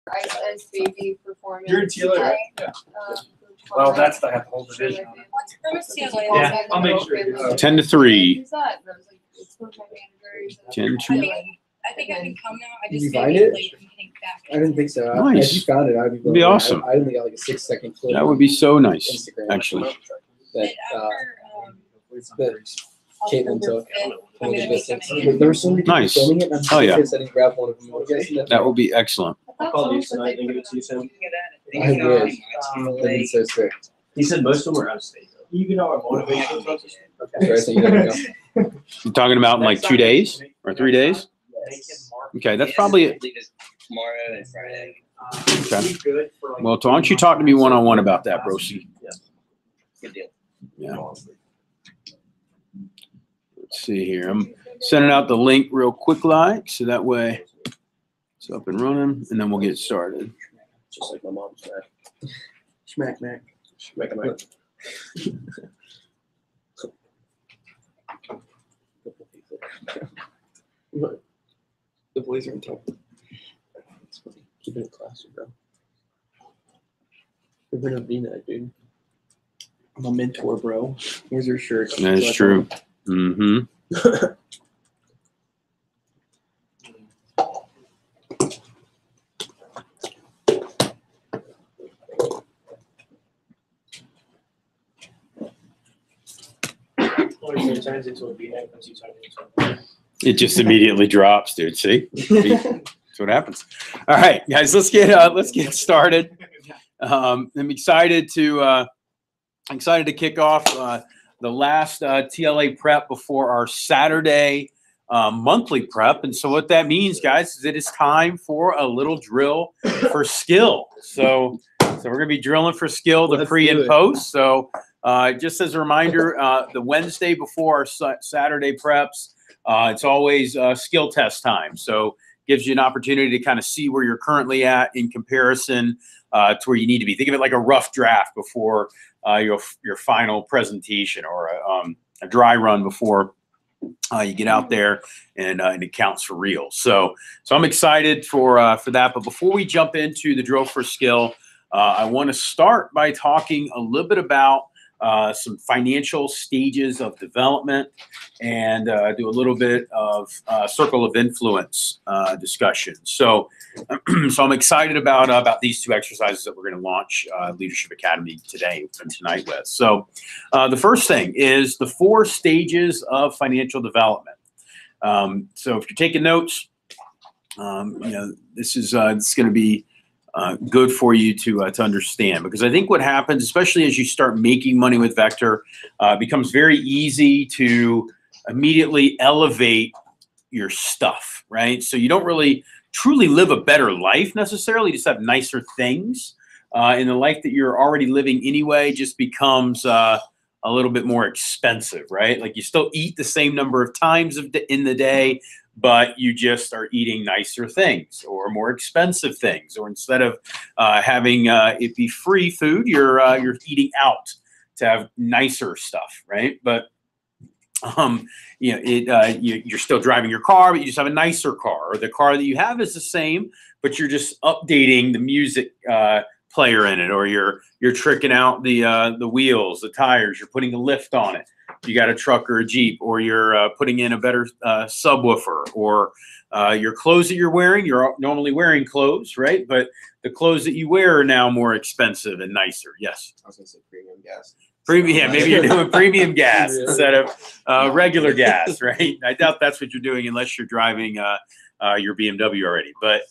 Ice Baby performance. You're in TLA, right? Yeah. Well, that's the whole division. Yeah, I'll make sure. 10 to 3. Who's that? And I was like, it's one of my managers. 10 to. I think I can come now. I Did just you may find be it? late and getting back. I didn't think so. Nice. If you found it, I'd be That'd be blown away. awesome. I only got like a 6-second clip. That would be so on nice, Instagram, actually. That that Caitlin Caitlin took. I'm gonna make them There were so many people Nice. filming it. And I'm Oh, yeah. I didn't grab one of them. I'm guessing That would be excellent. I'll call you tonight and give it to you soon. I wish. That'd be so strict. He said most of them were out of state. You know our motivation process. Sorry, so you never know. You're talking about in like 2 days or 3 days? Okay, that's probably it. Tomorrow and Friday. Okay. Well, why don't you talk to me one-on-one about that, Brosi? Good deal. Yeah. Let's see here. I'm sending out the link real quick, like, so that way it's up and running, and then we'll get started. Just like my mom's dad. Schmack, Mac. Make a mic. What? The boys are in town. It's funny. Keep it classy, bro. You're gonna be that, dude. I'm a mentor, bro. Here's your shirt. That is true. Mm-hmm. Turns into a beat once you turn into a It just immediately drops, dude. See? That's what happens. All right, guys, let's get started. I'm excited to kick off the last TLA prep before our Saturday monthly prep. And so what that means, guys, is it is time for a little drill for skill. So we're gonna be drilling for skill, the pre and post. So just as a reminder, the Wednesday before our Saturday preps, it's always skill test time. So gives you an opportunity to kind of see where you're currently at in comparison to where you need to be. Think of it like a rough draft before your final presentation, or a dry run before you get out there and it counts for real. So I'm excited for that. But before we jump into the drill for skill, I want to start by talking a little bit about some financial stages of development, and do a little bit of circle of influence discussion. So I'm excited about these two exercises that we're going to launch Leadership Academy today and tonight with. So the first thing is the 4 stages of financial development. So if you're taking notes, this is going to be good for you to understand, because I think what happens, especially as you start making money with Vector, it becomes very easy to immediately elevate your stuff, right? So you don't really truly live a better life necessarily, you just have nicer things. And the life that you're already living anyway just becomes a little bit more expensive, right? Like you still eat the same number of times in the day, but you just are eating nicer things or more expensive things, or instead of having it be free food, you're eating out to have nicer stuff, right? But you're still driving your car, but you just have a nicer car, or the car that you have is the same, but you're just updating the music player in it, or you're tricking out the wheels, the tires, you're putting a lift on it. You got a truck or a Jeep, or you're putting in a better subwoofer, or your clothes that you're wearing. You're normally wearing clothes, right? But the clothes that you wear are now more expensive and nicer. Yes. I was gonna say premium gas. Premium, yeah, maybe you're doing premium gas instead of regular gas, right? I doubt that's what you're doing unless you're driving your BMW already. But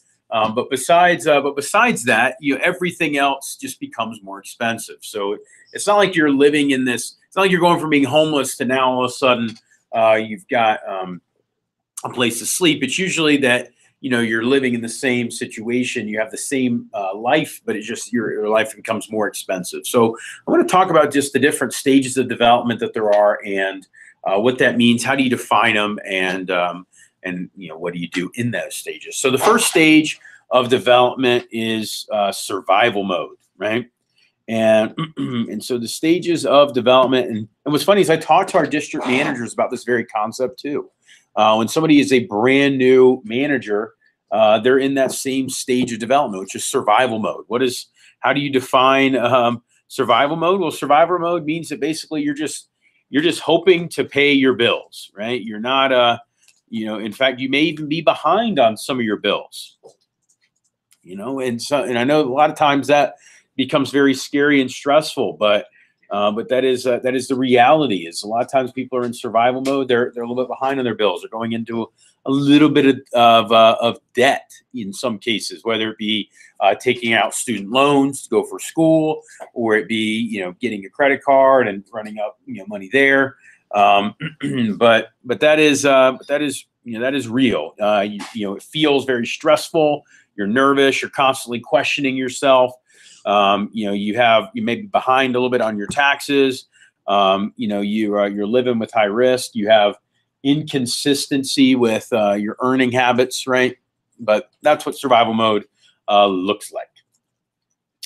besides that, everything else just becomes more expensive. So it's not like you're living in this. It's not like you're going from being homeless to now all of a sudden you've got a place to sleep. It's usually that you're living in the same situation, you have the same life, but it's just your life becomes more expensive. So I want to talk about just the different stages of development that there are, and what that means. How do you define them, and what do you do in those stages? So the first stage of development is survival mode, right? And so the stages of development, and what's funny is I talked to our district managers about this very concept too. When somebody is a brand new manager, they're in that same stage of development, which is survival mode. How do you define survival mode? Well, survival mode means that basically you're just hoping to pay your bills, right? You're not, in fact, you may even be behind on some of your bills, and I know a lot of times that becomes very scary and stressful, but that is the reality. Is a lot of times people are in survival mode. They're a little bit behind on their bills. They're going into a little bit of debt in some cases, whether it be taking out student loans to go for school, or it be getting a credit card and running up money there. But that is real. It feels very stressful. You're nervous. You're constantly questioning yourself. You may be behind a little bit on your taxes. You're living with high risk. You have inconsistency with your earning habits, right? But that's what survival mode looks like.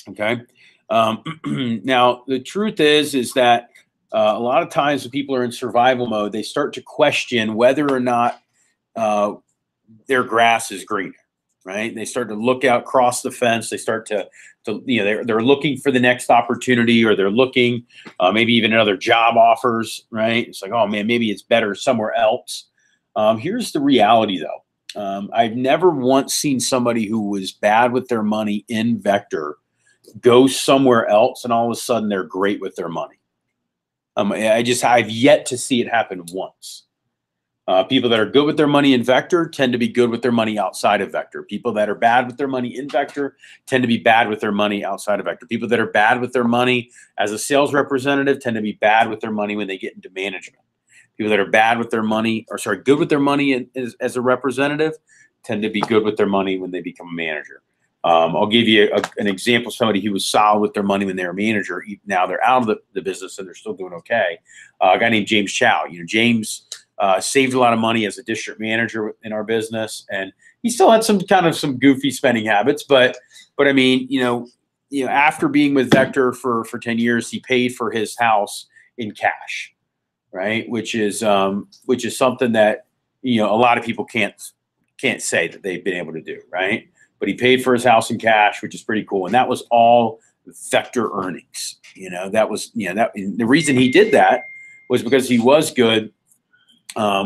Okay. Now the truth is that a lot of times when people are in survival mode, they start to question whether or not their grass is greener. Right? They start to look out across the fence. They start to they're looking for the next opportunity, or they're looking maybe even at other job offers. Right? It's like, oh man, maybe it's better somewhere else. Here's the reality, though. I've never once seen somebody who was bad with their money in Vector go somewhere else and all of a sudden they're great with their money. I've yet to see it happen once. People that are good with their money in Vector tend to be good with their money outside of Vector. People that are bad with their money in Vector tend to be bad with their money outside of Vector. People that are bad with their money as a sales representative tend to be bad with their money when they get into management. People that are bad with their money, good with their money as a representative tend to be good with their money when they become a manager. I'll give you an example of somebody who was solid with their money when they were a manager. Now they're out of the business and they're still doing okay. A guy named James Chow. James saved a lot of money as a district manager in our business, and he still had some goofy spending habits. But I mean, after being with Vector for 10 years, he paid for his house in cash, right? Which is something that a lot of people can't say that they've been able to do, right? But he paid for his house in cash, which is pretty cool, and that was all Vector earnings. The reason he did that was because he was good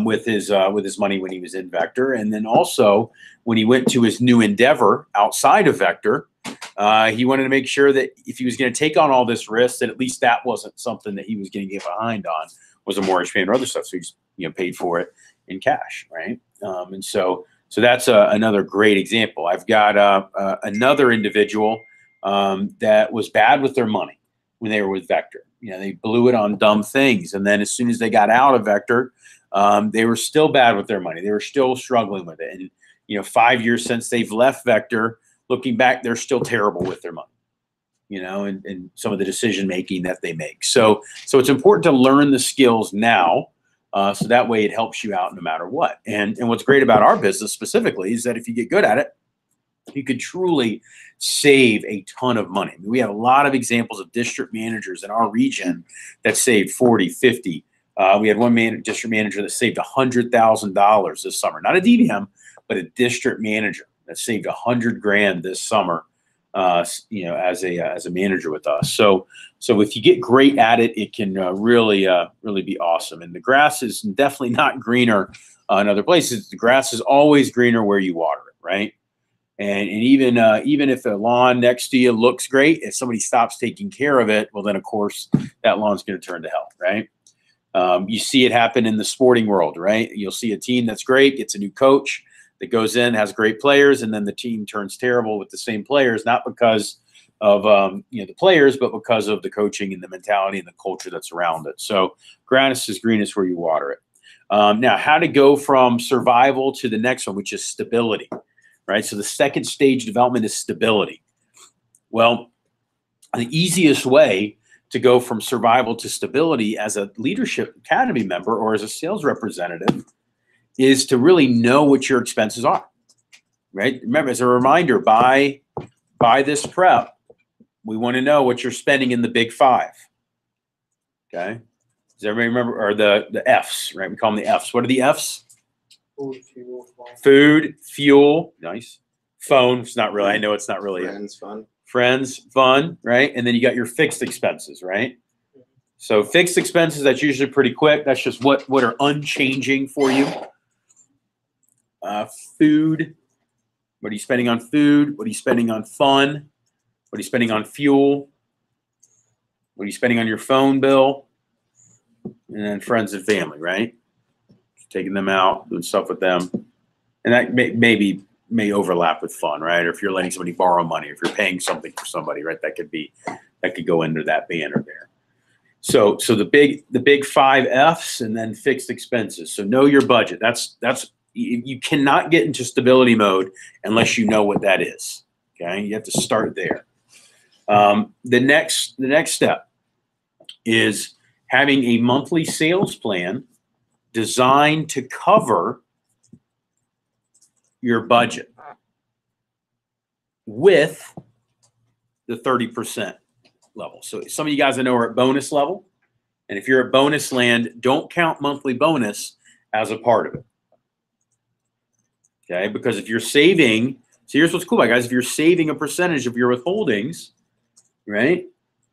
with his money when he was in Vector, and then also when he went to his new endeavor outside of Vector, he wanted to make sure that if he was going to take on all this risk, that at least that wasn't something that he was going to get behind on, was a mortgage payment or other stuff. So he just paid for it in cash, right? And so that's another great example. I've got another individual that was bad with their money when they were with Vector. They blew it on dumb things, and then as soon as they got out of Vector, they were still bad with their money. They were still struggling with it. And 5 years since they've left Vector, looking back, they're still terrible with their money. And some of the decision making that they make. So it's important to learn the skills now. So that way it helps you out no matter what. And what's great about our business specifically is that if you get good at it, you could truly save a ton of money. I mean, we have a lot of examples of district managers in our region that saved 40, 50. We had one district manager that saved $100,000 this summer. Not a DVM, but a district manager that saved $100,000 this summer. As a manager with us. So if you get great at it, it can really be awesome. And the grass is definitely not greener in other places. The grass is always greener where you water it, right? And even if a lawn next to you looks great, if somebody stops taking care of it, well, then of course that lawn's going to turn to hell, right? You see it happen in the sporting world, right? You'll see a team that's great, gets a new coach that goes in, has great players, and then the team turns terrible with the same players, not because of the players, but because of the coaching and the mentality and the culture that's around it. So grass is greenest where you water it. Now, how to go from survival to the next one, which is stability, right? So the second stage development is stability. Well, the easiest way to go from survival to stability as a Leadership Academy member or as a sales representative is to really know what your expenses are, right? Remember, as a reminder, by this prep, we want to know what you're spending in the big five, okay? Does everybody remember, or the Fs, right? We call them the Fs. What are the Fs? Food, fuel, nice. Phone, it's not really, I know it's not really. Friends, fun. Friends, fun, right? And then you got your fixed expenses, right? So fixed expenses, that's usually pretty quick. That's just what are unchanging for you. Food, what are you spending on food? What are you spending on fun? What are you spending on fuel? What are you spending on your phone bill? And then friends and family, right? Taking them out, doing stuff with them. And that may overlap with fun, right? Or if you're letting somebody borrow money, if you're paying something for somebody, right? That could go under that banner there. So the big 5 F's and then fixed expenses. So know your budget. That's you cannot get into stability mode unless you know what that is. Okay, you have to start there. The next step is having a monthly sales plan designed to cover your budget with the 30% level. So some of you guys I know are at bonus level. And if you're at bonus land, don't count monthly bonus as a part of it. Okay, because if you're saving, so here's what's cool, guys. If you're saving a percentage of your withholdings, right,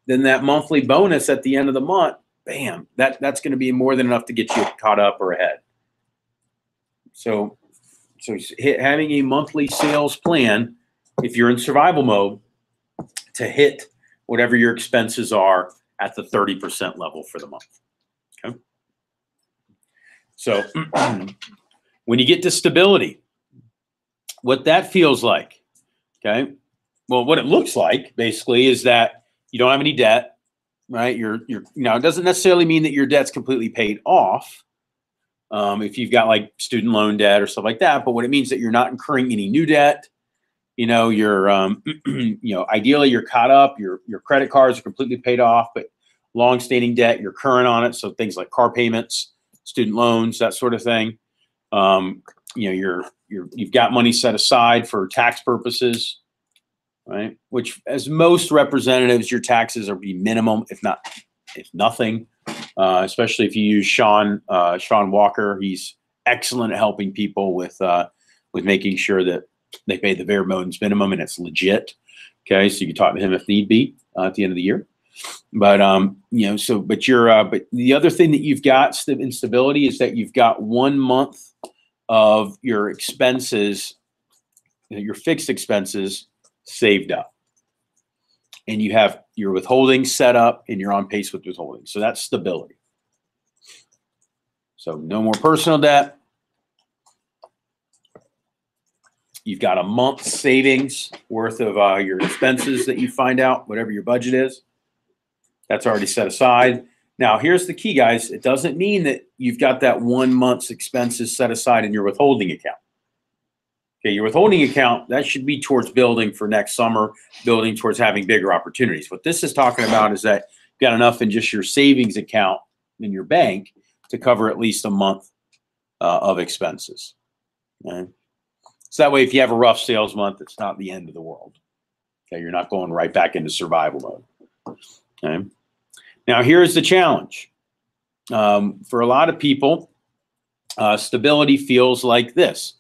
then that monthly bonus at the end of the month, bam, that's going to be more than enough to get you caught up or ahead. So having a monthly sales plan, if you're in survival mode, to hit whatever your expenses are at the 30% level for the month. Okay. So when you get to stability, what that feels like, okay? Well, what it looks like basically is that you don't have any debt, right? Now it doesn't necessarily mean that your debt's completely paid off. If you've got like student loan debt or stuff like that, but what it means that you're not incurring any new debt. You know, you're, ideally you're caught up. Your credit cards are completely paid off, but long-standing debt, you're current on it. So things like car payments, student loans, that sort of thing. You've got money set aside for tax purposes, right? Which, as most representatives, your taxes are be minimum, if nothing. Especially if you use Sean Walker, he's excellent at helping people with making sure that they pay the bare bones minimum and it's legit. Okay, so you can talk to him if need be at the end of the year. But but the other thing that you've got in stability is that you've got 1 month of your expenses, your fixed expenses, saved up, and you have your withholding set up, and you're on pace with withholding. So that's stability. So no more personal debt. You've got a month's savings worth of your expenses that you find out, whatever your budget is. That's already set aside. Now, here's the key, guys. It doesn't mean that you've got that 1 month's expenses set aside in your withholding account. Okay, your withholding account, that should be towards building for next summer, building towards having bigger opportunities. What this is talking about is that you've got enough in just your savings account in your bank to cover at least a month of expenses. Okay? So that way, if you have a rough sales month, it's not the end of the world. Okay, you're not going right back into survival mode. Okay. Now, here's the challenge. For a lot of people, stability feels like this.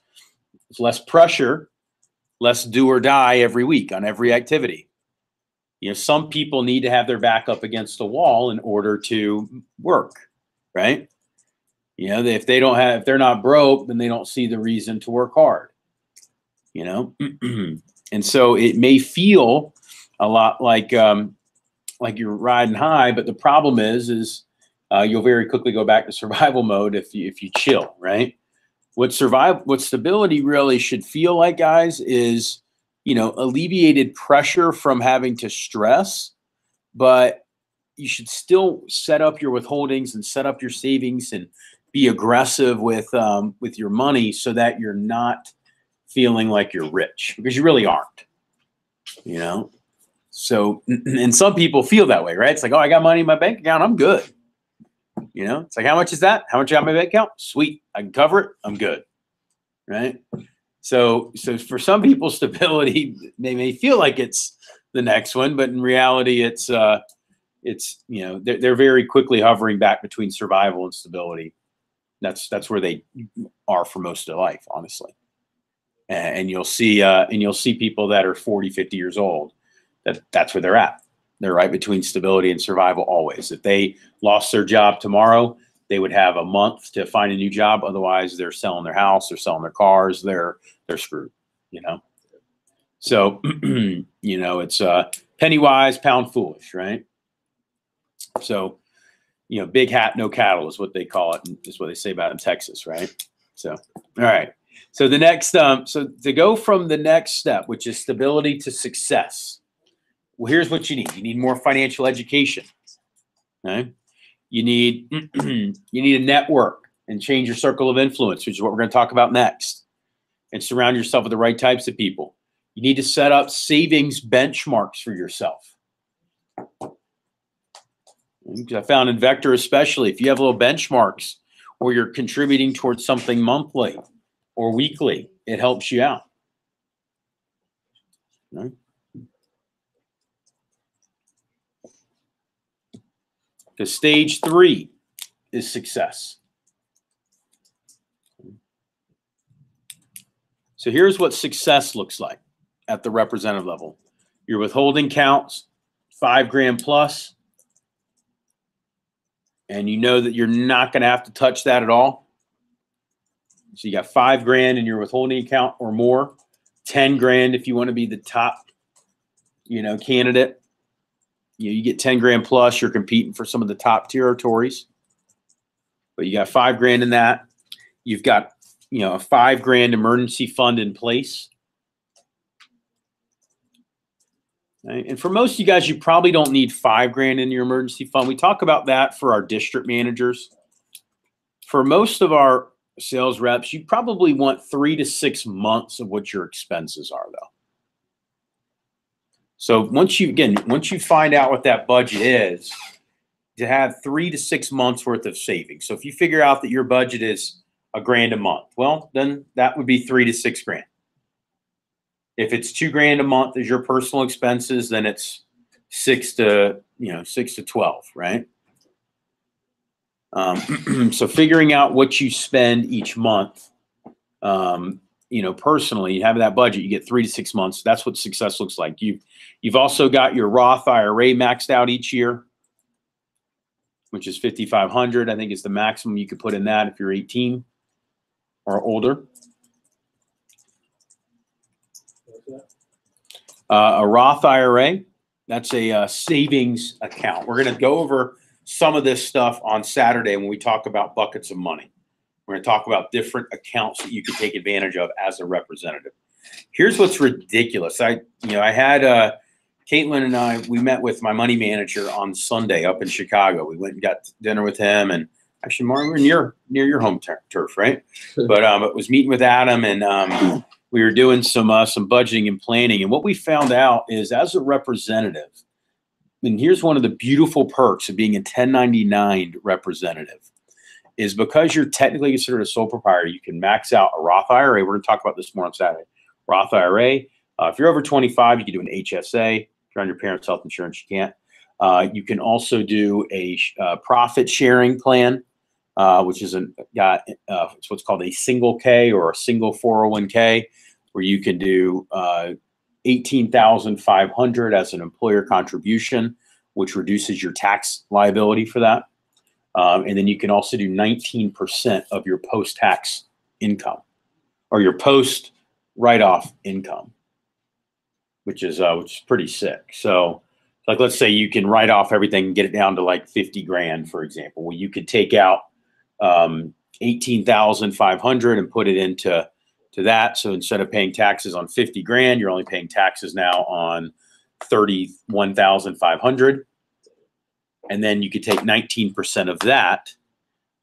It's less pressure, less do or die every week on every activity. You know, some people need to have their back up against the wall in order to work, right? You know, if they're not broke, then they don't see the reason to work hard, you know? And so it may feel a lot like you're riding high, but the problem is you'll very quickly go back to survival mode if you chill, right? What stability really should feel like, guys, is, alleviated pressure from having to stress, but you should still set up your withholdings and set up your savings and be aggressive with your money so that you're not feeling like you're rich, because you really aren't, So, and some people feel that way, right? It's like, oh, I got money in my bank account, I'm good. It's like, how much is that? How much I got in my bank account? Sweet, I can cover it, I'm good, right? So for some people, stability, they may feel like it's the next one, but in reality, they're very quickly hovering back between survival and stability That's where they are for most of their life, honestly. And you'll see people that are 40, 50 years old, that's where they're at. They're right between stability and survival always. If they lost their job tomorrow, they would have a month to find a new job. Otherwise, they're selling their house, they're selling their cars, they're screwed, you know? So, you know, it's penny wise, pound foolish, right? So, you know, big hat, no cattle is what they call it. And is what they say about it in Texas, right? So, all right. So the next, so to go from the next step, which is stability to success, well, here's what you need. You need more financial education. Okay? You need a network and change your circle of influence, which is what we're going to talk about next. And surround yourself with the right types of people. You need to set up savings benchmarks for yourself. I found in Vector, especially, if you have little benchmarks or you're contributing towards something monthly or weekly, it helps you out. Right? Because stage 3 is success. So here's what success looks like at the representative level. Your withholding counts $5,000 plus, and you know that you're not going to have to touch that at all. So you got $5,000 in your withholding account or more, $10,000 if you want to be the top, you know, candidate. You get $10,000 plus. You're competing for some of the top territories, but you got $5,000 in that. You've got, you know, a $5,000 emergency fund in place. Okay? And for most of you guys, you probably don't need $5,000 in your emergency fund. We talk about that for our district managers. For most of our sales reps, you probably want 3 to 6 months of what your expenses are, though. So once you find out what that budget is, to have 3 to 6 months worth of savings. So if you figure out that your budget is $1,000 a month, well, then that would be $3,000 to $6,000. If it's $2,000 a month as your personal expenses, then it's 6 to 12, right? So figuring out what you spend each month, you know, personally, having that budget, you get 3 to 6 months. That's what success looks like. You've also got your Roth IRA maxed out each year, which is $5,500. I think is the maximum you could put in that if you're 18 or older. A Roth IRA, that's a savings account. We're going to go over some of this stuff on Saturday when we talk about buckets of money. We're going to talk about different accounts that you can take advantage of as a representative. Here's what's ridiculous. I had Caitlin and I, we met with my money manager on Sunday up in Chicago. We went and got dinner with him, and actually, Mark, we're near your home turf, right? But it was meeting with Adam, and we were doing some budgeting and planning. And what we found out is, as a representative, and here's one of the beautiful perks of being a 1099 representative, is because you're technically considered a sole proprietor, you can max out a Roth IRA. We're going to talk about this more on Saturday. Roth IRA. If you're over 25, you can do an HSA. If you're on your parents' health insurance, you can't. You can also do a profit sharing plan, which is it's what's called a single K or a single 401k, where you can do $18,500 as an employer contribution, which reduces your tax liability for that. And then you can also do 19% of your post-tax income or your post write-off income, which is pretty sick. So like, let's say you can write off everything and get it down to like 50 grand, for example. Well, you could take out 18,500 and put it into that. So instead of paying taxes on 50 grand, you're only paying taxes now on 31,500. And then you could take 19% of that,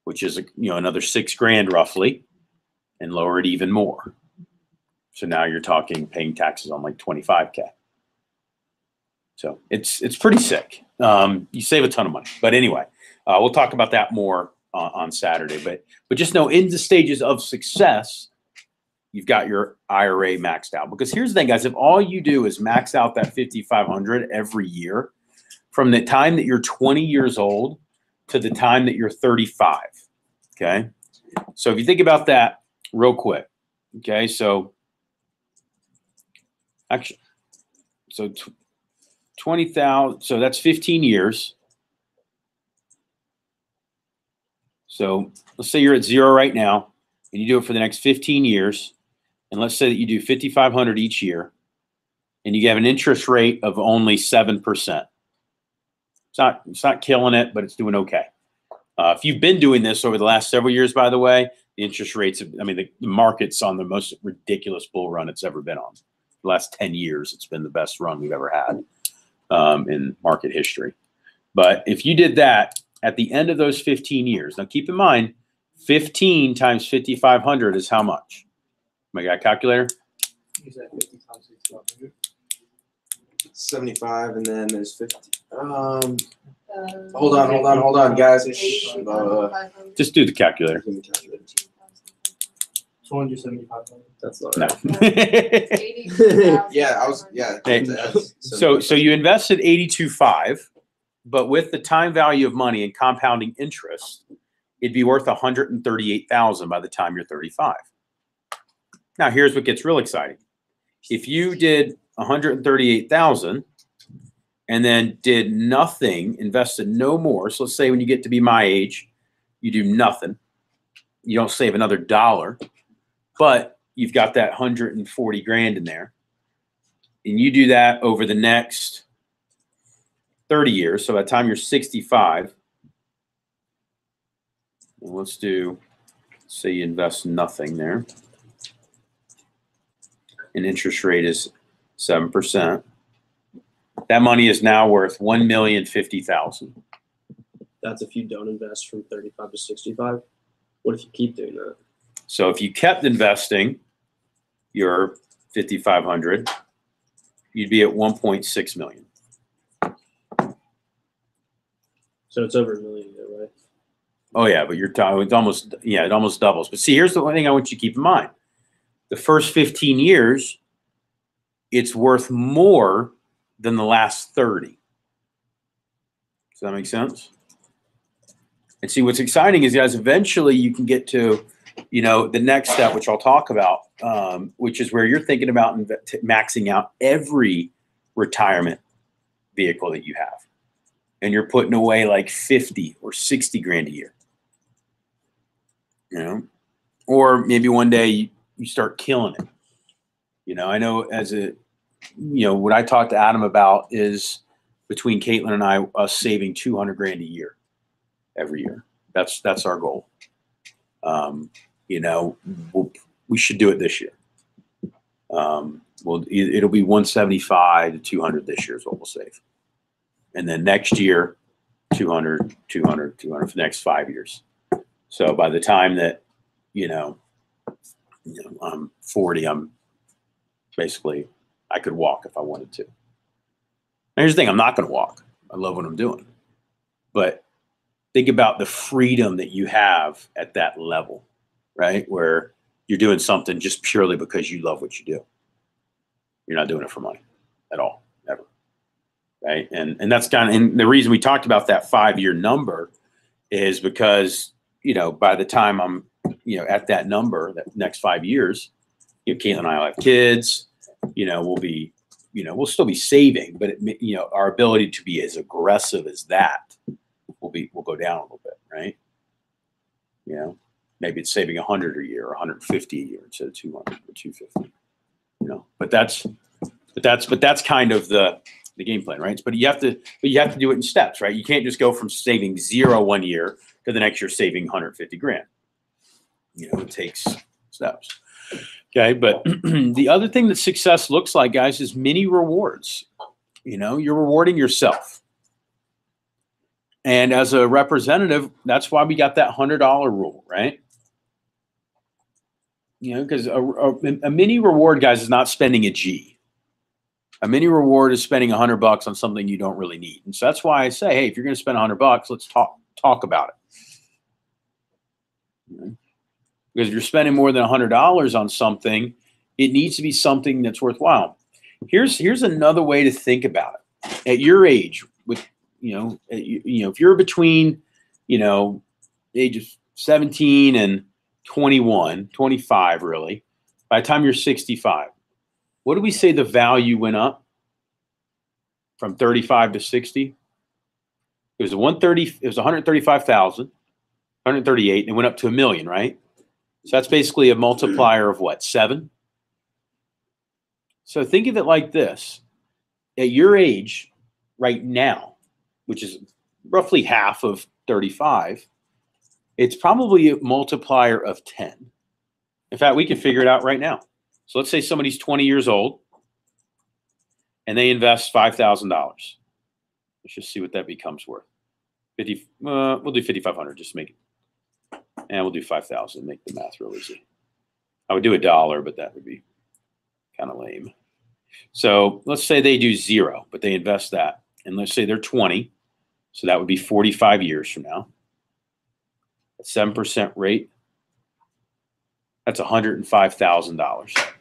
which is, another 6 grand roughly, and lower it even more. So now you're talking paying taxes on like 25K. So it's pretty sick. You save a ton of money. But anyway, we'll talk about that more on Saturday. But just know, in the stages of success, you've got your IRA maxed out. Because here's the thing, guys. If all you do is max out that 5,500 every year, from the time that you're 20 years old to the time that you're 35, okay, So if you think about that real quick, okay, so actually, so 20,000, so that's 15 years. So let's say you're at 0 right now and you do it for the next 15 years. And let's say that you do 5,500 each year and you have an interest rate of only 7%. It's not killing it, but it's doing okay. If you've been doing this over the last several years, by the way, the interest rates, I mean, the market's on the most ridiculous bull run it's ever been on. The last 10 years, it's been the best run we've ever had in market history. But if you did that at the end of those 15 years, now keep in mind, 15 times 5,500 is how much? My got a calculator? Is that 50 times 6,500? 75, and then there's 50. Hold on, guys. Just do the calculator. 275. That's not No. right. Yeah, Hey, So you invested 82.5, but with the time value of money and compounding interest, it'd be worth 138,000 by the time you're 35. Now here's what gets real exciting. If you did 138,000 and then did nothing, invested no more. So let's say when you get to be my age, you do nothing. You don't save another dollar, but you've got that 140 grand in there. And you do that over the next 30 years. So by the time you're 65, let's say you invest nothing there. And interest rate is 7%. That money is now worth $1,050,000. That's if you don't invest from 35 to 65. What if you keep doing that? So if you kept investing your 5,500, you'd be at 1.6 million. So it's over $1 million, right? Oh yeah, but it almost doubles. But see, here's the one thing I want you to keep in mind. The first 15 years, it's worth more than the last 30. Does that make sense? And see, what's exciting is, guys, eventually you can get to, the next step, which I'll talk about, which is where you're thinking about maxing out every retirement vehicle that you have. And you're putting away like 50 or 60 grand a year. Or maybe one day you start killing it. I know what I talked to Adam about is between Caitlin and I, us saving 200 grand a year every year. That's our goal. We should do it this year. It'll be 175 to 200 this year is what we'll save. And then next year, 200 for the next 5 years. So by the time that, I'm 40, I'm basically, I could walk if I wanted to. Now, here's the thing, I'm not going to walk. I love what I'm doing. But think about the freedom that you have at that level, right? Where you're doing something just purely because you love what you do. You're not doing it for money at all, ever. Right? And that's and the reason we talked about that 5-year number is because, by the time I'm, at that number, that next 5 years, Caitlin and I will have kids, we'll still be saving, but our ability to be as aggressive as that will go down a little bit, right? Maybe it's saving 100 a year or 150 a year instead of 200 or 250, but that's kind of the game plan, right? But you have to do it in steps, right? You can't just go from saving 0 1 year to the next year saving 150 grand. It takes steps. Okay, but the other thing that success looks like, guys, is mini rewards. You're rewarding yourself. And as a representative, that's why we got that $100 rule, right? Because a mini reward, guys, is not spending a G. A mini reward is spending $100 on something you don't really need. And so that's why I say, hey, if you're going to spend $100, let's talk about it. Because if you're spending more than $100 on something, it needs to be something that's worthwhile. Here's another way to think about it. At your age, with if you're between age of 17 and 21, 25 really, by the time you're 65, what do we say the value went up from 35 to 60? It was 135,000, 138, and it went up to $1 million, right? So that's basically a multiplier of what, 7? So think of it like this. At your age right now, which is roughly half of 35, it's probably a multiplier of 10. In fact, we can figure it out right now. So let's say somebody's 20 years old and they invest $5,000. Let's just see what that becomes worth. We'll do 5,500 just to make it. And we'll do 5,000, make the math real easy. I would do $1, but that would be kind of lame. So let's say they do 0, but they invest that. And let's say they're 20. So that would be 45 years from now. At 7% rate, that's $105,000.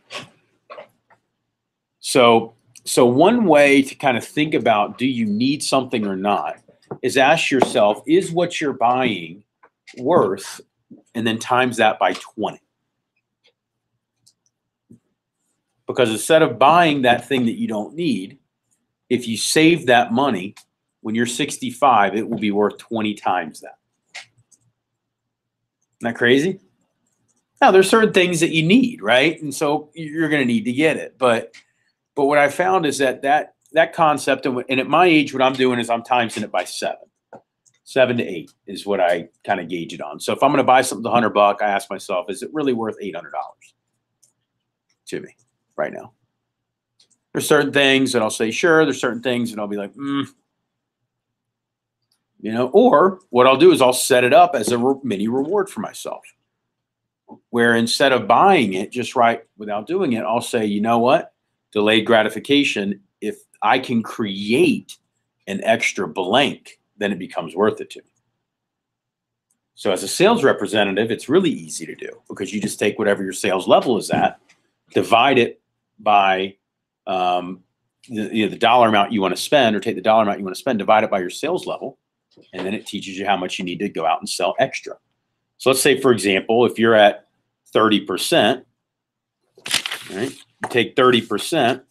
So one way to kind of think about, do you need something or not, is ask yourself, is what you're buying worth, and then times that by 20. Because instead of buying that thing that you don't need, if you save that money, when you're 65, it will be worth 20 times that. Isn't that crazy? Now, there's certain things that you need, right? And so you're going to need to get it. But what I found is that concept, and at my age, what I'm doing is I'm timesing it by 7. 7 to 8 is what I kind of gauge it on. So if I'm going to buy something $100, I ask myself, is it really worth $800 to me right now? There's certain things that I'll say, sure. There's certain things that I'll be like, or what I'll do is I'll set it up as a mini reward for myself, where instead of buying it just right without doing it, I'll say, you know what? Delayed gratification. If I can create an extra blank, then it becomes worth it to me. So as a sales representative, it's really easy to do, because you just take whatever your sales level is at, divide it by the dollar amount you want to spend, or take the dollar amount you want to spend, divide it by your sales level, and then it teaches you how much you need to go out and sell extra. So let's say, for example, if you're at 30%, right? You take 30%,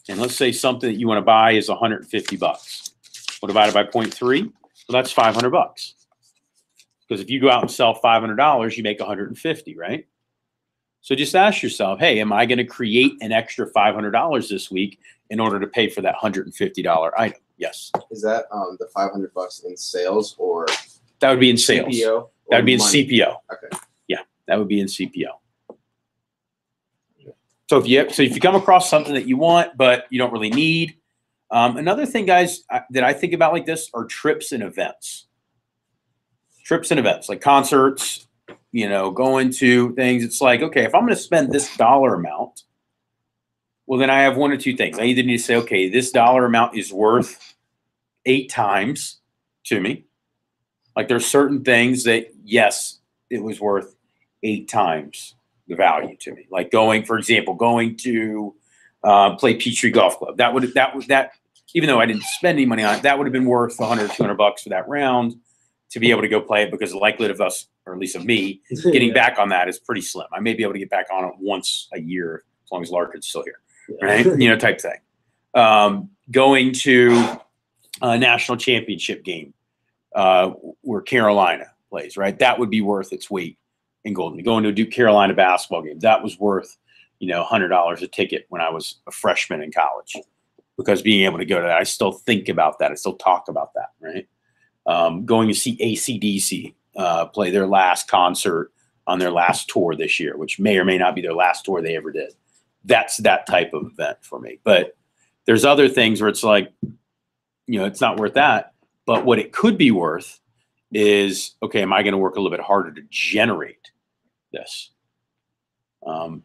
and let's say something that you want to buy is $150. Well, divided by 0.3, well, that's $500. Because if you go out and sell $500, you make $150, right? So just ask yourself, hey, am I going to create an extra $500 this week in order to pay for that $150 item? Yes. Is that the $500 in sales, or that would be in sales? CPO? That would be in money? CPO. Okay. Yeah, that would be in CPO. So if you come across something that you want but you don't really need, another thing, guys, that I think about like this are trips and events. Trips and events, like concerts, going to things. It's like, okay, if I'm going to spend this dollar amount, well, then I have one or two things. I either need to say, okay, this dollar amount is worth 8 times to me. Like there's certain things that, yes, it was worth 8 times the value to me. Like for example, going to play Peachtree Golf Club. That even though I didn't spend any money on it, that would have been worth $100 or $200 for that round to be able to go play it, because the likelihood of us, or at least of me, getting back on that is pretty slim. I may be able to get back on it once a year as long as Larkin's still here, right? Type thing. Going to a national championship game where Carolina plays, right? That would be worth its weight in gold. Going to a Duke Carolina basketball game, that was worth $100 a ticket when I was a freshman in college, because being able to go to that, I still think about that. I still talk about that, right? Going to see AC/DC play their last concert on their last tour this year, which may or may not be their last tour they ever did. That's that type of event for me. But there's other things where it's like, it's not worth that. But what it could be worth is, okay, am I going to work a little bit harder to generate this?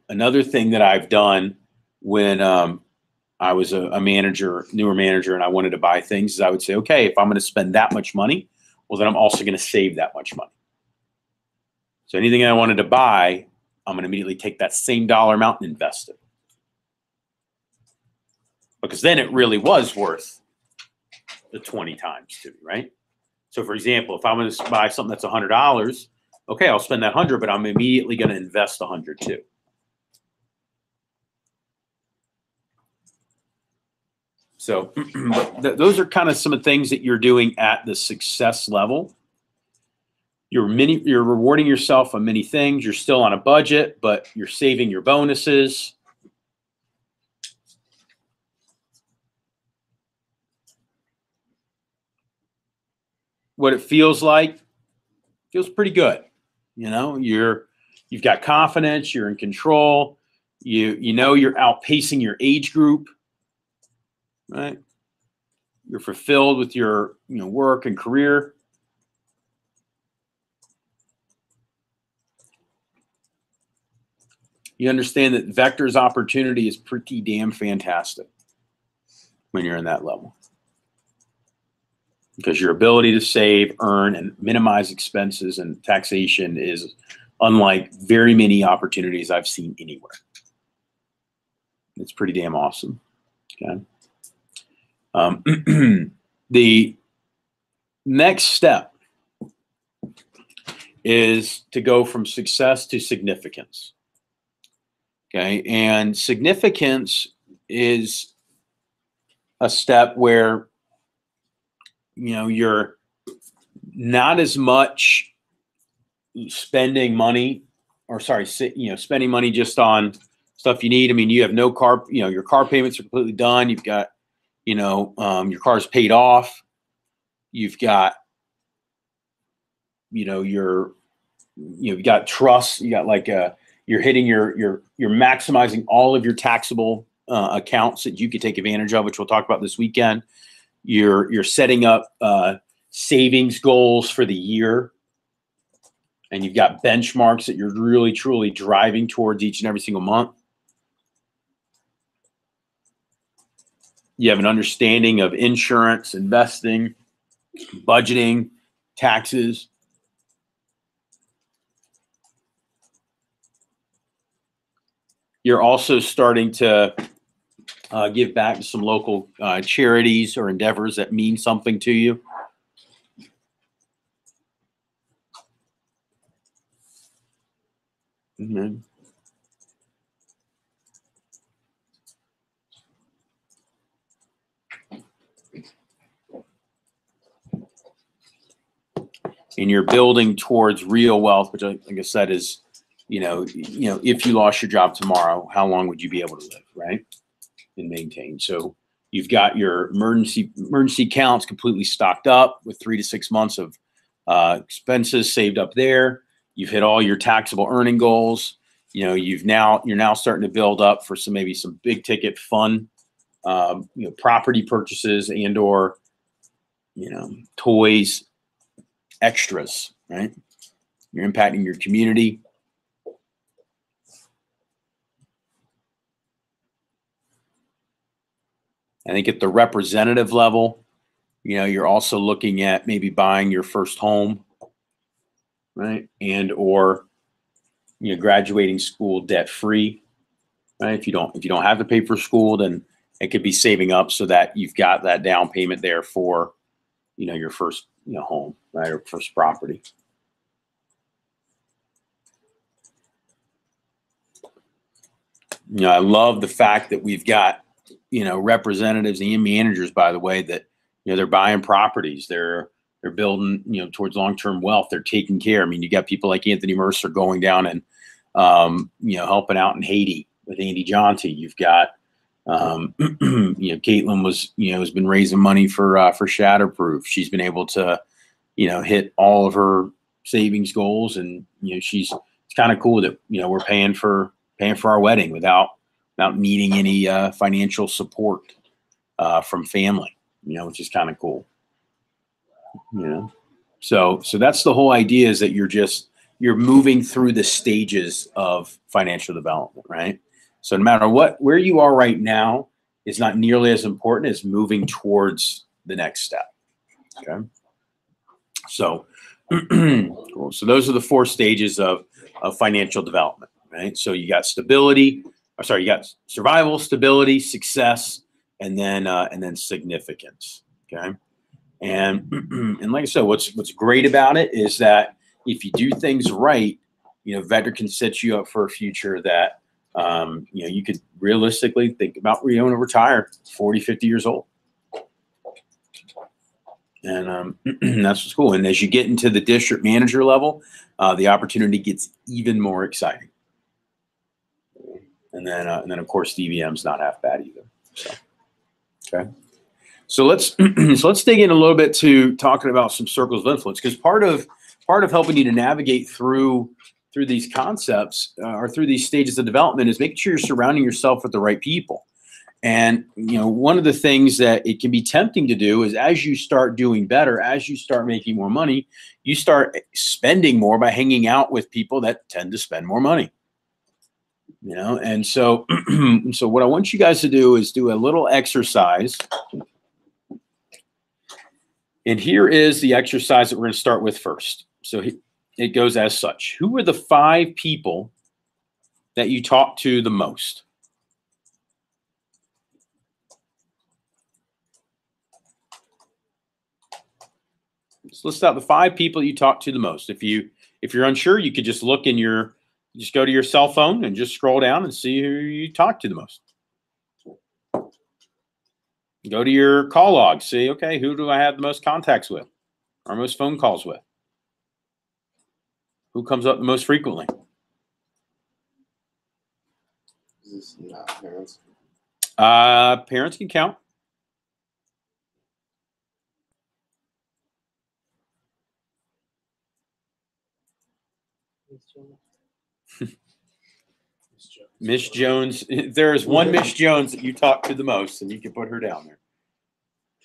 Another thing that I've done when I was a newer manager, and I wanted to buy things, is I would say, okay, if I'm going to spend that much money, well, then I'm also going to save that much money. So anything I wanted to buy, I'm going to immediately take that same dollar amount and invest it. Because then it really was worth the 20 times to me, right? So for example, if I'm going to buy something that's $100, Okay, I'll spend that 100, but I'm immediately going to invest 100 too. So those are kind of some of the things that you're doing at the success level. You're rewarding yourself on many things. You're still on a budget, but you're saving your bonuses. What it feels like, feels pretty good. You know, you've got confidence, you're in control. You know you're outpacing your age group, right? You're fulfilled with your work and career. You understand that Vector's opportunity is pretty damn fantastic when you're in that level. Because your ability to save, earn, and minimize expenses and taxation is unlike very many opportunities I've seen anywhere. It's pretty damn awesome. Okay. The next step is to go from success to significance. Okay, and significance is a step where you're not as much spending money, or sorry, spending money just on stuff you need. I mean, you have no car, your car payments are completely done. You've got, your car's paid off. You've got, you've got trust. You got like you're hitting you're maximizing all of your taxable accounts that you could take advantage of, which we'll talk about this weekend. You're setting up savings goals for the year, and you've got benchmarks that you're really truly driving towards each and every single month. You have an understanding of insurance, investing, budgeting, taxes. You're also starting to give back to some local charities or endeavors that mean something to you. Mm-hmm. And you're building towards real wealth, which, like I said, is, if you lost your job tomorrow, how long would you be able to live, right? And maintain. So you've got your emergency accounts completely stocked up with 3 to 6 months of expenses saved up there. You've hit all your taxable earning goals. You're now starting to build up for maybe some big ticket fun, property purchases and or, toys, extras, right? You're impacting your community. I think at the representative level, you're also looking at maybe buying your first home, right? And or, graduating school debt free, right? If you don't have to pay for school, then it could be saving up so that you've got that down payment there for, your first, home, right? Or first property. I love the fact that we've got, representatives and managers, by the way, that, they're buying properties. They're building, towards long-term wealth. They're taking care. I mean, you got people like Anthony Mercer going down and, helping out in Haiti with Andy Jonty. You've got, Caitlin has been raising money for Shatterproof. She's been able to, hit all of her savings goals, and it's kind of cool that we're paying for our wedding without needing any financial support from family, which is kind of cool. So that's the whole idea, is that you're moving through the stages of financial development, right? So no matter where you are right now is not nearly as important as moving towards the next step. Okay. So, cool. So those are the 4 stages of financial development, right? So you got you got survival, stability, success, and then significance. Okay. And like I said, what's great about it is that if you do things right, Vector can set you up for a future that, you could realistically think about when you want to retire 40, 50 years old. And that's what's cool. And as you get into the district manager level, the opportunity gets even more exciting. And then of course, DVM's not half bad either. So, okay. So let's dig in a little bit to talking about some circles of influence, because part of helping you to navigate through these concepts or through these stages of development is making sure you're surrounding yourself with the right people. And one of the things that it can be tempting to do is, as you start doing better, as you start making more money, you start spending more by hanging out with people that tend to spend more money. And so so what I want you guys to do is do a little exercise. And here is the exercise that we're going to start with first. So it goes as such. Who are the 5 people that you talk to the most? Just list out the 5 people you talk to the most. If you're unsure, you could just look just go to your cell phone and just scroll down and see who you talk to the most. Go to your call log. See, okay, who do I have the most contacts with or most phone calls with? Who comes up the most frequently? Is this not parents? Parents can count. Miss Jones. There is one Miss Jones that you talk to the most, and you can put her down there.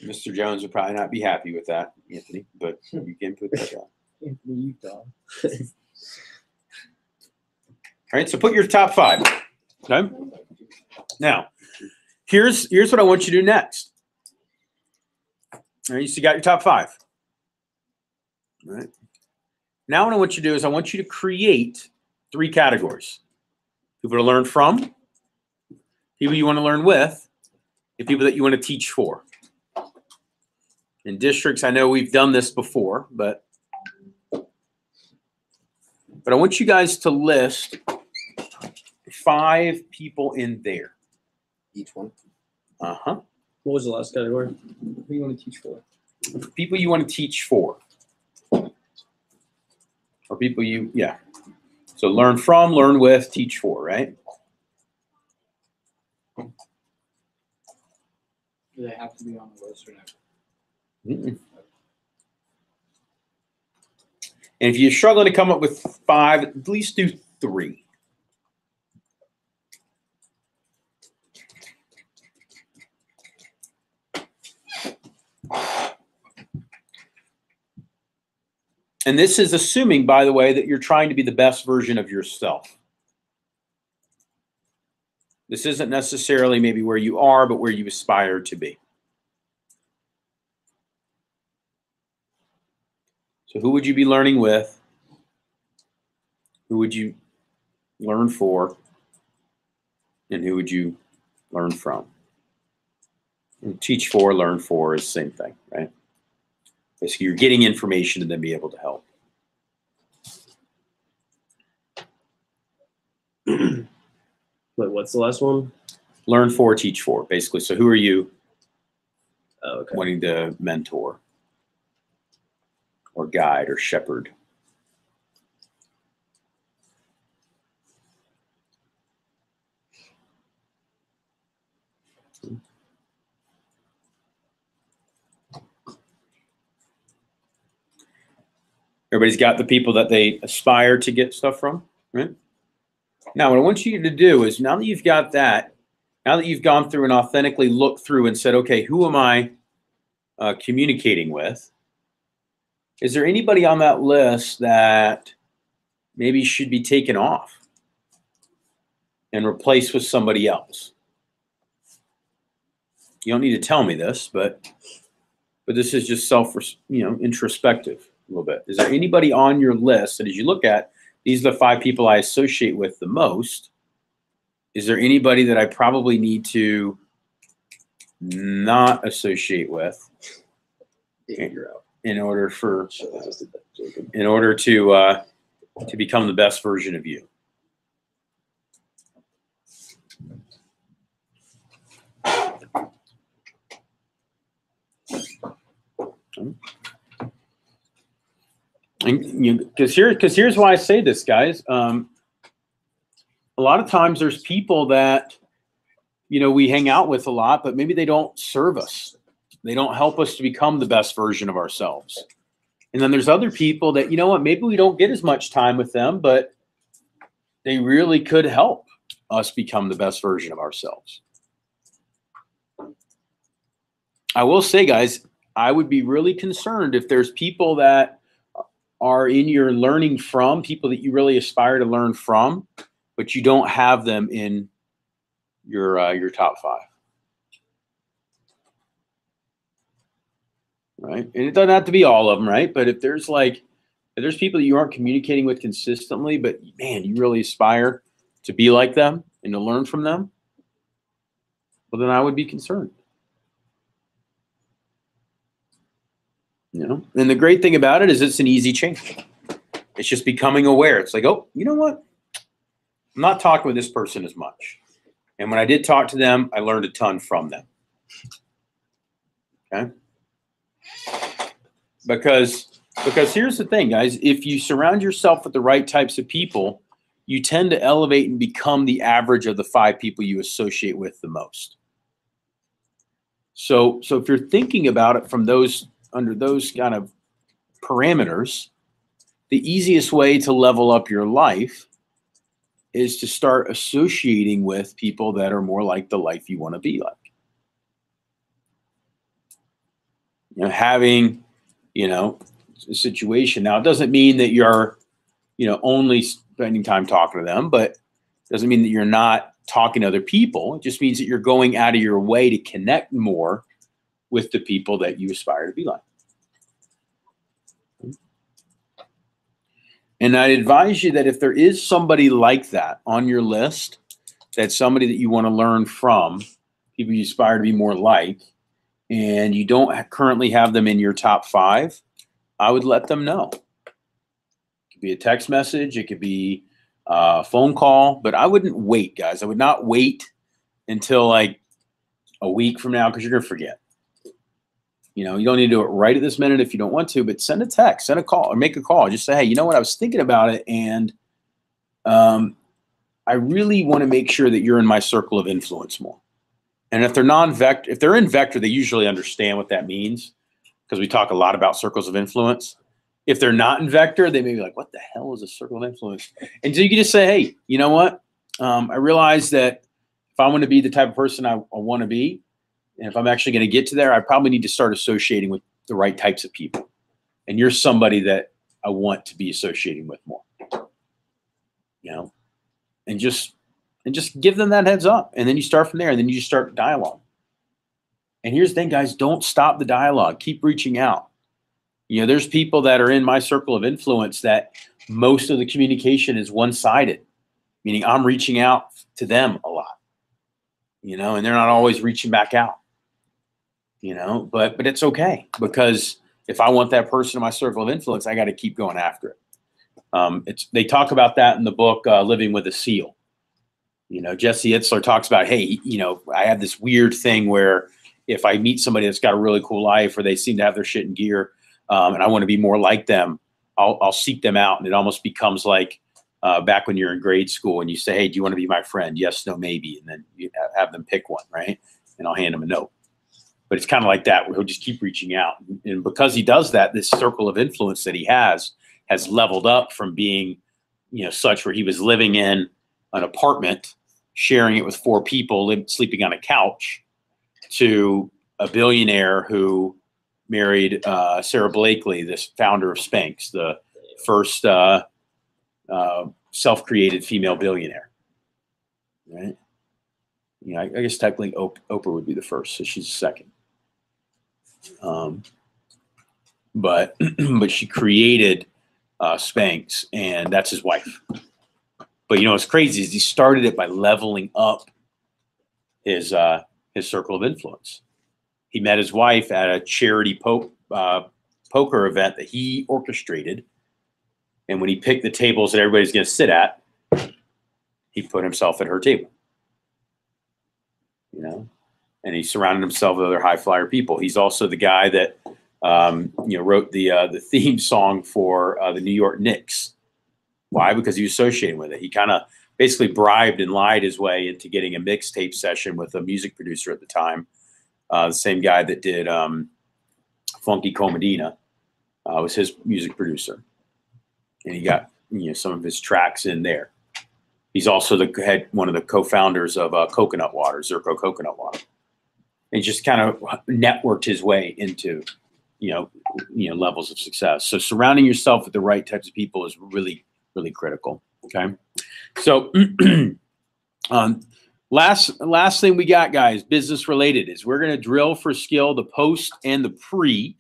Mr. Jones would probably not be happy with that, Anthony, but you can put that down. Anthony, you dog. All right, so put your top 5. Okay. Now, here's what I want you to do next. All right, so you got your top 5. All right. Now what I want you to do is I want you to create 3 categories. People to learn from, people you want to learn with, and people that you want to teach for. In districts, I know we've done this before, but I want you guys to list 5 people in there. Each one. What was the last category? Who do you want to teach for? People you want to teach for. Or people So learn from, learn with, teach for, right? Do they have to be on the list or not? And if you're struggling to come up with 5, at least do 3. And this is assuming, by the way, that you're trying to be the best version of yourself. This isn't necessarily maybe where you are, but where you aspire to be. So who would you be learning with? Who would you learn for? And who would you learn from? And teach for, learn for is the same thing, right? Basically, you're getting information and then be able to help. Wait, what's the last one? Learn for, teach for, basically. So who are you Okay. wanting to mentor or guide or shepherd? Everybody's got the people that they aspire to get stuff from, right? Now, what I want you to do is, now that you've got that, now that you've gone through and authentically looked through and said, okay, who am I communicating with? Is there anybody on that list that maybe should be taken off and replaced with somebody else? You don't need to tell me this, but this is just introspective a little bit. Is there anybody on your list that, as you look at, these are the 5 people I associate with the most? Is there anybody that I probably need to not associate with? You're out. in order for Shit, I just did that, Jacob. in order to become the best version of you. Because here's why I say this, guys. A lot of times there's people that, you know, we hang out with a lot, but maybe they don't serve us. They don't help us to become the best version of ourselves. And then there's other people that, you know what, maybe we don't get as much time with them, but they really could help us become the best version of ourselves. I will say, guys, I would be really concerned if there's people that are in your learning from, people that you really aspire to learn from, but you don't have them in your top 5. Right? And it doesn't have to be all of them, right? But if there's people that you aren't communicating with consistently, but man, you really aspire to be like them and to learn from them, well, then I would be concerned. You know, and the great thing about it is it's an easy change. It's just becoming aware. It's like, oh, you know what? I'm not talking with this person as much. And when I did talk to them, I learned a ton from them. Okay. Because here's the thing, guys. If you surround yourself with the right types of people, you tend to elevate and become the average of the 5 people you associate with the most. So if you're thinking about it from under those kind of parameters, the easiest way to level up your life is to start associating with people that are more like the life you want to be like. You know, having, you know, a situation. Now, it doesn't mean that you're, you know, only spending time talking to them, but it doesn't mean that you're not talking to other people. It just means that you're going out of your way to connect more with the people that you aspire to be like. And I advise you that if there is somebody like that on your list, that's somebody that you want to learn from, people you aspire to be more like, and you don't currently have them in your top 5, I would let them know. It could be a text message. It could be a phone call, but I wouldn't wait, guys. I would not wait until like a week from now because you're going to forget. You know, you don't need to do it right at this minute if you don't want to, but send a text, send a call, or make a call. Just say, hey, you know what? I was thinking about it, and I really want to make sure that you're in my circle of influence more. And if they're non-vector, if they're in vector, they usually understand what that means because we talk a lot about circles of influence. If they're not in vector, they may be like, what the hell is a circle of influence? And so you can just say, hey, you know what? I realize that if I want to be the type of person I want to be, and if I'm actually going to get to there, I probably need to start associating with the right types of people. And you're somebody that I want to be associating with more. You know, and just give them that heads up. And then you start from there, and then you just start dialogue. And here's the thing, guys, don't stop the dialogue. Keep reaching out. You know, there's people that are in my circle of influence that most of the communication is one-sided, meaning I'm reaching out to them a lot, you know, and they're not always reaching back out, you know, but it's okay, because if I want that person in my circle of influence, I got to keep going after it. They talk about that in the book, Living with a Seal. You know, Jesse Itzler talks about, hey, you know, I have this weird thing where if I meet somebody that's got a really cool life or they seem to have their shit in gear, and I want to be more like them, I'll seek them out. And it almost becomes like back when you're in grade school and you say, hey, do you want to be my friend? Yes, no, maybe. And then you have them pick one, right? And I'll hand them a note. But it's kind of like that, where he'll just keep reaching out. And because he does that, this circle of influence that he has leveled up from being, you know, such where he was living in an apartment, sharing it with 4 people, sleeping on a couch, to a billionaire who married Sarah Blakely, this founder of Spanx, the first self-created female billionaire. Right? You know, I guess technically Oprah would be the first, so she's the second. But she created Spanx, and that's his wife. But you know what's crazy is he started it by leveling up his circle of influence. He met his wife at a charity poker event that he orchestrated. And when he picked the tables that everybody's going to sit at, he put himself at her table. You know, and he surrounded himself with other high flyer people. He's also the guy that wrote the theme song for the New York Knicks. Why? Because he was associated with it. He kind of basically bribed and lied his way into getting a mixtape session with a music producer at the time. The same guy that did Funky Comedina was his music producer. And he got some of his tracks in there. He's also one of the co-founders of Coconut Water, Zirco Coconut Water. And just kind of networked his way into levels of success. So surrounding yourself with the right types of people is really, really critical. Okay. So last thing we got, guys, business related, is we're going to drill for skill, the post and the pre.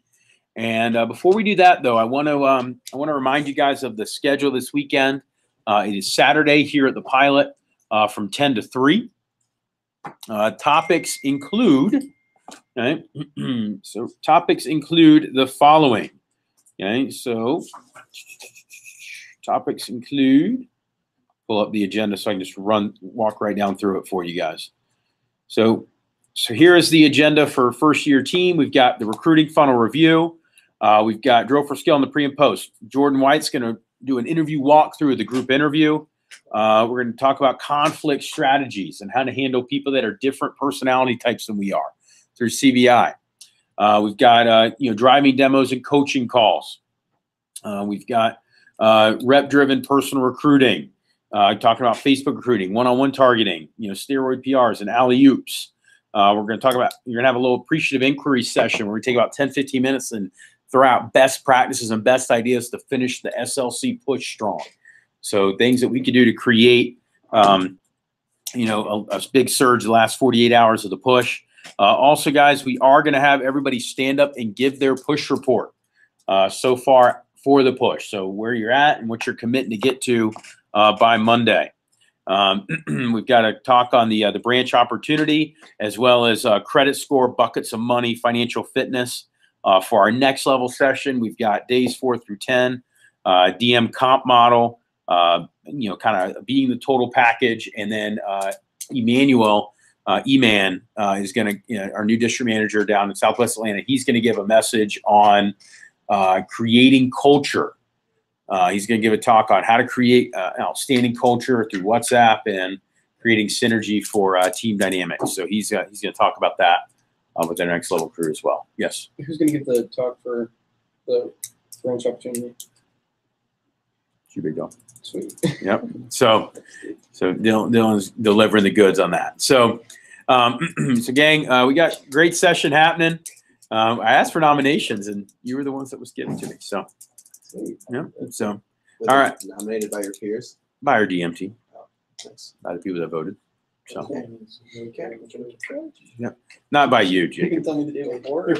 And before we do that, though, I want to remind you guys of the schedule this weekend. It is Saturday here at the Pilot from 10 to 3. Topics include, okay, so topics include the following. Okay, so topics include, pull up the agenda so I can just walk right down through it for you guys. So here is the agenda for first year team. We've got the recruiting funnel review. We've got drill for skill in the pre and post. Jordan White's going to do an interview walkthrough of the group interview. We're going to talk about conflict strategies and how to handle people that are different personality types than we are through CVI. We've got driving demos and coaching calls. We've got rep-driven personal recruiting. Talking about Facebook recruiting, one-on-one targeting, steroid PRs and alley-oops. We're going to talk about, you're going to have a little appreciative inquiry session where we take about 10, 15 minutes and throw out best practices and best ideas to finish the SLC push strong. So things that we could do to create, a big surge the last 48 hours of the push. Also, guys, we are going to have everybody stand up and give their push report so far for the push. So where you're at and what you're committing to get to by Monday. We've got to talk on the branch opportunity, as well as credit score, buckets of money, financial fitness. For our next level session, we've got days 4 through 10, DM comp model, kind of being the total package. And then Emmanuel, E-Man, is going to, our new district manager down in Southwest Atlanta, he's going to give a message on creating culture. He's going to give a talk on how to create outstanding culture through WhatsApp and creating synergy for team dynamics. So he's going to talk about that with their next level crew as well. Yes. Who's going to give the talk for the branch opportunity? You big dog. Sweet. Yep. So Dylan's delivering the goods on that. So, gang, we got great session happening. I asked for nominations, and you were the ones that was given to me. So, Sweet. yeah. So, Was all it right. Nominated by your peers. By our DMT, Nice. by the people that voted. So, Okay. not by you, You Jake. can tell me the day before. I was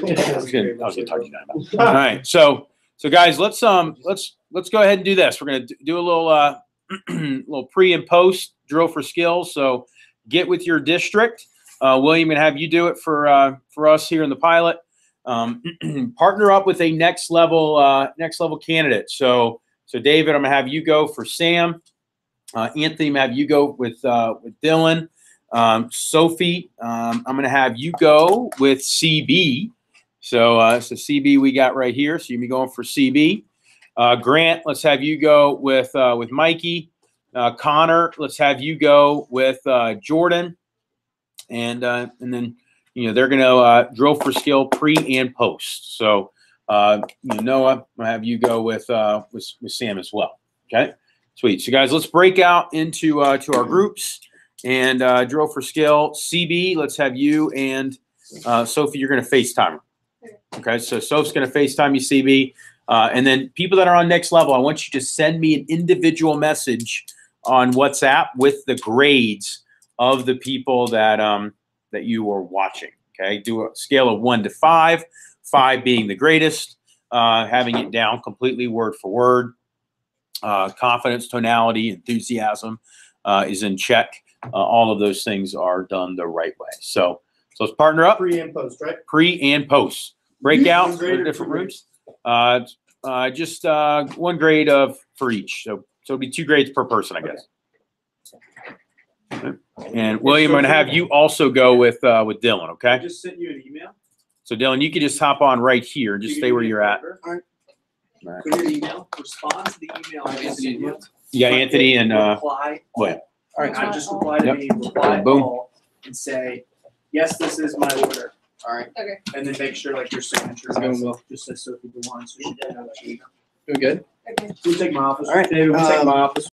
gonna talk to you about it. All right. So guys, let's go ahead and do this. We're gonna do a little little pre and post drill for skills. So get with your district. William, gonna have you do it for us here in the pilot. Partner up with a next level candidate. So David, I'm gonna have you go for Sam. Anthony, I'm gonna have you go with Dylan. Sophie, I'm gonna have you go with CB. So CB we got right here. So you're gonna be going for CB. Grant, let's have you go with Mikey. Connor, let's have you go with Jordan. And then they're gonna drill for skill pre and post. So Noah, I'm gonna have you go with Sam as well. Okay, sweet. So guys, let's break out into to our groups and drill for skill. CB, let's have you and Sophie. You're gonna FaceTime her. Okay, so Sophie's gonna FaceTime you, CB. And then people that are on next level, I want you to send me an individual message on WhatsApp with the grades of the people that that you are watching. Okay, do a scale of 1 to 5, 5 being the greatest, having it down completely word for word. Confidence, tonality, enthusiasm is in check. All of those things are done the right way. So let's partner up. Pre and post, right? Pre and post. Break out to different rooms. Just one grade for each. So it'll be 2 grades per person, I guess. And William, I'm gonna have you also go with Dylan, I okay? just sent you an email. So Dylan, you can just hop on right here and just You stay can where do me a you're at. favor. Right. Go to your email, respond to the email. I sent you. You got Anthony and Reply. William. All right, I just reply to Yep. me, reply Boom. all, and say, yes, this is my order. All right. Okay. And then make sure like your signature How's it going, also Will? just says Sophie Dewan, so she can have it. Doing good. Okay. We'll take my office. All right, David, we'll take my office.